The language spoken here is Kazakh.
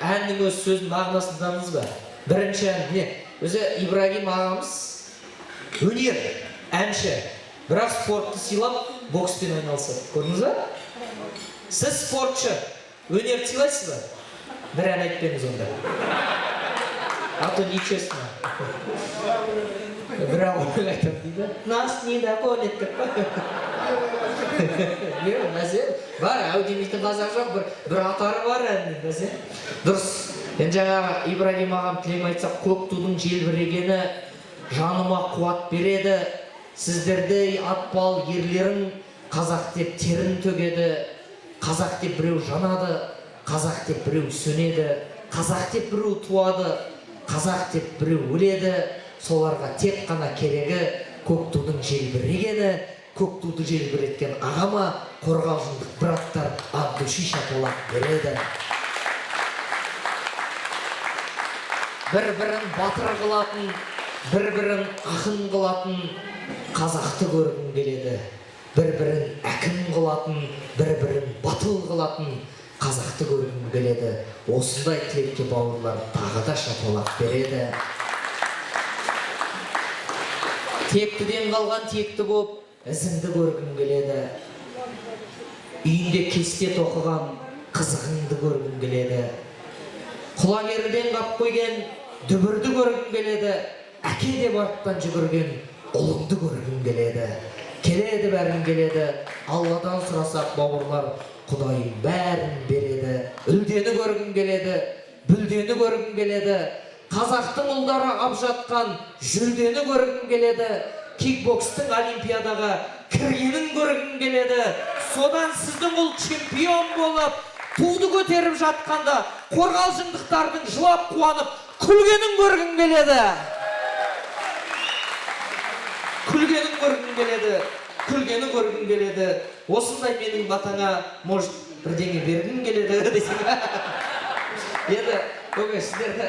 әннің өз сөзінің мағынасын таныңыз ба? Бірінші ән не? Өзі Ибрагим ағамыз өнер, әнші, бірақ спортты сыйлап, бокспен айналысады. Көрдіңіз ба? Сіз спортшы, өнер сыйлайсыз ба? Бір ән айтпеңіз онда. А то нечестно. Бірақ оны айтады дейді. Нас не догонит деп па? Бар, әудемейтін қазақ жоқ, бір атары бар әннің бәсе. Дұрыс. Енді жаңағы Ибрагим ағам тілем айтсақ, көк тудың желбірегені жаныма қуат береді. Сіздердей атпал ерлерің қазақ деп терін төгеді. Қазақ деп біреу жанады, қазақ деп біреу сөнеді. Қазақ деп біреу туады, қазақ деп біреу өледі. Соларға тек қана керегі көк тудың желбірегені. Көк туды желбіреткен ағама қорғалжындық браттар от души шапалақ береді. Бір-бірін батыр қылатын, бір-бірін ақын қылатын қазақты көргім келеді. Бір-бірін әкім қылатын, бір-бірін батыл қылатын қазақты көргім келеді. Осындай тілекке бауырлар тағы да шапалақ береді. Тектіден қалған текті боп, ізіңді көргім келеді. Үйінде кесте тоқыған қызығыңды көргім келеді. Құлагерден қап қойген дүбірді көргім келеді. Әке деп арттан жүгірген ұлыңды көргім келеді. Келеді бәрін келеді. Алладан сұрасақ бауырлар, Құдайым бәрін береді. Үлдені көргім келеді, бүлдені көргім келеді. Қазақтың ұлдары ап жатқан жүлдені көргім келеді. Кикбокстың олимпиадаға кіргенін көргім келеді. Содан сіздің ұл чемпион болып, туды көтеріп жатқанда қорғалжындықтардың жылап қуанып күлгенін көргім келеді. Күлгенін көргім келеді. Күлгені көргім келеді. Осындай менің батаңа, может, бірдеңе бергім келеді десең. Енді, көке, сіздерді